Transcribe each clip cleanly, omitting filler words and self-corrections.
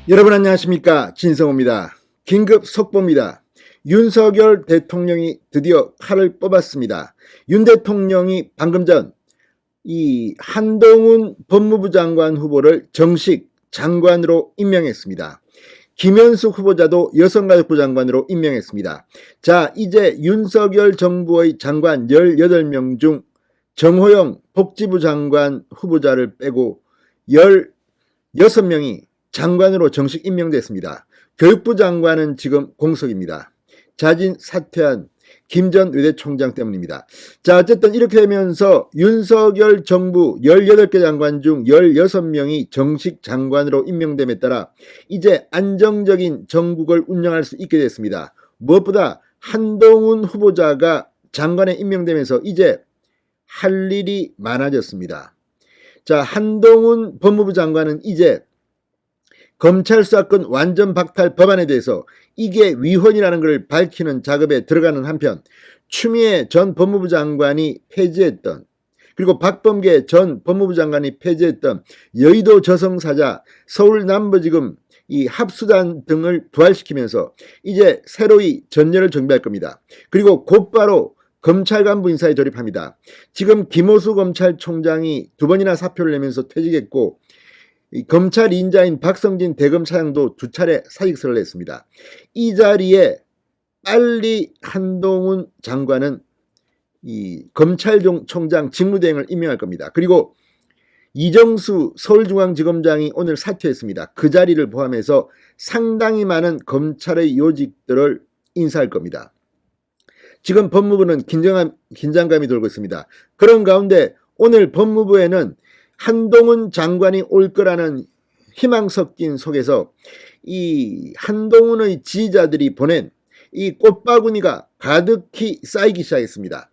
여러분 안녕하십니까, 진성호입니다. 긴급 속보입니다. 윤석열 대통령이 드디어 칼을 뽑았습니다. 윤 대통령이 방금 전 이 한동훈 법무부 장관 후보를 정식 장관으로 임명했습니다. 김현숙 후보자도 여성가족부 장관으로 임명했습니다. 자, 이제 윤석열 정부의 장관 18명 중 정호영 복지부 장관 후보자를 빼고 16명이 장관으로 정식 임명됐습니다. 교육부 장관은 지금 공석입니다. 자진 사퇴한 김 전 외대총장 때문입니다. 자, 어쨌든 이렇게 되면서 윤석열 정부 18개 장관 중 16명이 정식 장관으로 임명됨에 따라 이제 안정적인 정국을 운영할 수 있게 됐습니다. 무엇보다 한동훈 후보자가 장관에 임명되면서 이제 할 일이 많아졌습니다. 자, 한동훈 법무부 장관은 이제 검찰 수사권 완전 박탈 법안에 대해서 이게 위헌이라는 것을 밝히는 작업에 들어가는 한편 추미애 전 법무부 장관이 폐지했던, 그리고 박범계 전 법무부 장관이 폐지했던 여의도 저성사자 서울 남부지검 이 합수단 등을 부활시키면서 이제 새로이 전열을 정비할 겁니다. 그리고 곧바로 검찰 간부 인사에 돌입합니다. 지금 김호수 검찰총장이 2번이나 사표를 내면서 퇴직했고, 검찰 인자인 박성진 대검차장도 2차례 사직서를 냈습니다. 이 자리에 빨리 한동훈 장관은 이 검찰총장 직무대행을 임명할 겁니다. 그리고 이정수 서울중앙지검장이 오늘 사퇴했습니다. 그 자리를 포함해서 상당히 많은 검찰의 요직들을 인사할 겁니다. 지금 법무부는 긴장감이 돌고 있습니다. 그런 가운데 오늘 법무부에는 한동훈 장관이 올 거라는 희망 섞인 속에서 이 한동훈의 지지자들이 보낸 이 꽃바구니가 가득히 쌓이기 시작했습니다.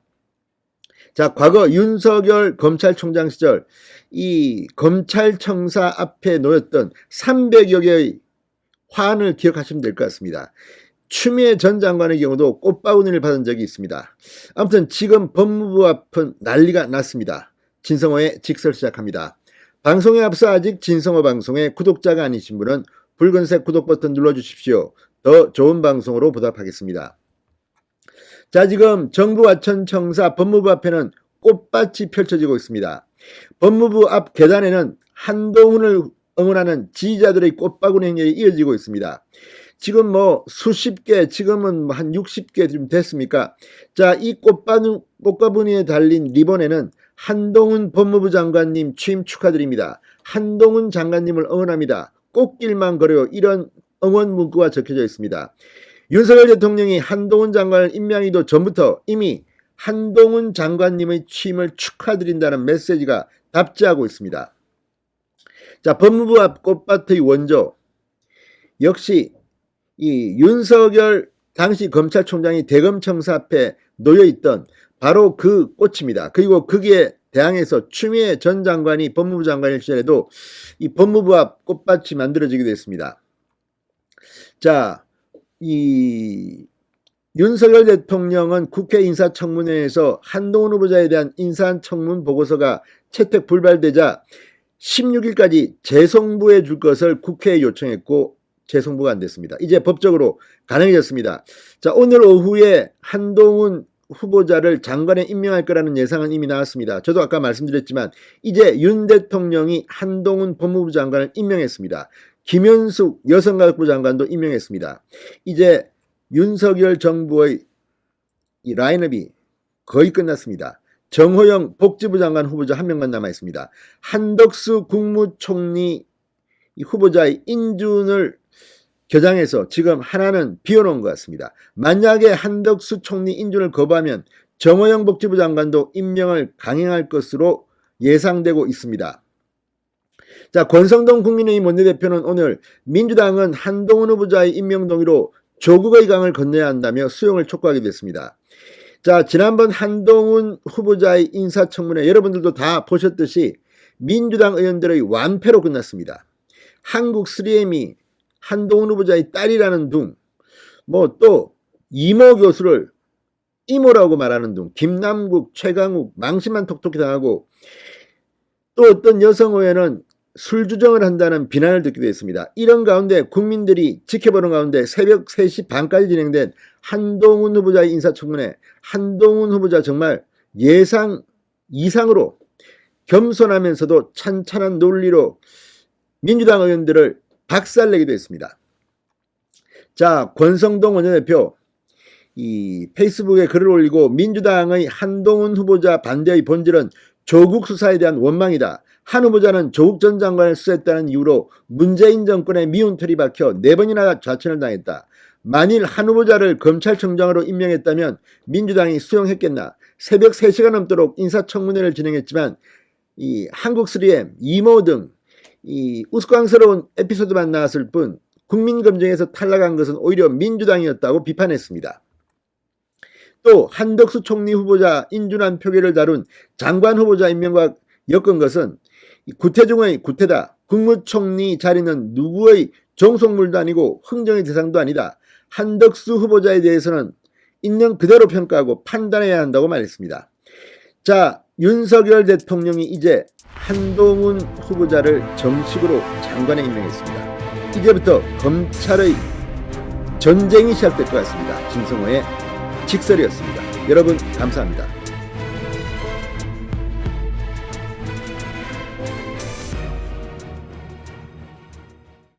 자, 과거 윤석열 검찰총장 시절 이 검찰청사 앞에 놓였던 300여 개의 화환을 기억하시면 될 것 같습니다. 추미애 전 장관의 경우도 꽃바구니를 받은 적이 있습니다. 아무튼 지금 법무부 앞은 난리가 났습니다. 진성호의 직설 시작합니다. 방송에 앞서 아직 진성호 방송의 구독자가 아니신 분은 붉은색 구독 버튼 눌러주십시오. 더 좋은 방송으로 보답하겠습니다. 자, 지금 정부 와천청사 법무부 앞에는 꽃밭이 펼쳐지고 있습니다. 법무부 앞 계단에는 한동훈을 응원하는 지지자들의 꽃바구니 행렬이 이어지고 있습니다. 지금 뭐 수십 개, 지금은 한 60개 좀 됐습니까? 자, 이 꽃바구니에 달린 리본에는 한동훈 법무부 장관님 취임 축하드립니다. 한동훈 장관님을 응원합니다. 꽃길만 걸어요. 이런 응원 문구가 적혀져 있습니다. 윤석열 대통령이 한동훈 장관을 임명하기도 전부터 이미 한동훈 장관님의 취임을 축하드린다는 메시지가 답지하고 있습니다. 자, 법무부 앞 꽃밭의 원조, 역시 이 윤석열 당시 검찰총장이 대검청사 앞에 놓여있던 바로 그 꽃입니다. 그리고 거기에 대항해서 추미애 전 장관이 법무부 장관일 시절에도 이 법무부 앞 꽃밭이 만들어지게 됐습니다. 자, 이 윤석열 대통령은 국회 인사청문회에서 한동훈 후보자에 대한 인사청문 보고서가 채택 불발되자 16일까지 재송부해 줄 것을 국회에 요청했고 재송부가 안 됐습니다. 이제 법적으로 가능해졌습니다. 자, 오늘 오후에 한동훈 후보자를 장관에 임명할 거라는 예상은 이미 나왔습니다. 저도 아까 말씀드렸지만 이제 윤 대통령이 한동훈 법무부 장관을 임명했습니다. 김현숙 여성가족부 장관도 임명했습니다. 이제 윤석열 정부의 이 라인업이 거의 끝났습니다. 정호영 복지부 장관 후보자 1명만 남아있습니다. 한덕수 국무총리 후보자의 인준을 겨장해서 지금 하나는 비워놓은 것 같습니다. 만약에 한덕수 총리 인준을 거부하면 정호영 복지부 장관도 임명을 강행할 것으로 예상되고 있습니다. 자, 권성동 국민의힘 원내대표는 오늘 민주당은 한동훈 후보자의 임명 동의로 조국의 강을 건너야 한다며 수용을 촉구하게 됐습니다. 자, 지난번 한동훈 후보자의 인사청문회 여러분들도 다 보셨듯이 민주당 의원들의 완패로 끝났습니다. 한국 3M이 한동훈 후보자의 딸이라는 둥, 뭐 또 이모 교수를 이모라고 말하는 둥, 김남국, 최강욱 망신만 톡톡히 당하고, 또 어떤 여성 의원은 술주정을 한다는 비난을 듣기도 했습니다. 이런 가운데 국민들이 지켜보는 가운데 새벽 3시 반까지 진행된 한동훈 후보자의 인사청문회, 한동훈 후보자 정말 예상 이상으로 겸손하면서도 찬찬한 논리로 민주당 의원들을 박살내기도 했습니다. 자, 권성동 원내대표 이 페이스북에 글을 올리고 민주당의 한동훈 후보자 반대의 본질은 조국 수사에 대한 원망이다. 한 후보자는 조국 전 장관을 수사했다는 이유로 문재인 정권의 미운 털이 박혀 4번이나 좌천을 당했다. 만일 한 후보자를 검찰청장으로 임명했다면 민주당이 수용했겠나. 새벽 3시간 넘도록 인사청문회를 진행했지만 이 한국3M, 이모 등 이 우스꽝스러운 에피소드만 나왔을 뿐 국민검증에서 탈락한 것은 오히려 민주당이었다고 비판했습니다. 또 한덕수 총리 후보자 인준안 표결을 다룬 장관 후보자 임명과 엮은 것은 구태 중의 구태다. 국무총리 자리는 누구의 종속물도 아니고 흥정의 대상도 아니다. 한덕수 후보자에 대해서는 있는 그대로 평가하고 판단해야 한다고 말했습니다. 자, 윤석열 대통령이 이제 한동훈 후보자를 정식으로 장관에 임명했습니다. 이제부터 검찰의 전쟁이 시작될 것 같습니다. 진성호의 직설이었습니다. 여러분 감사합니다.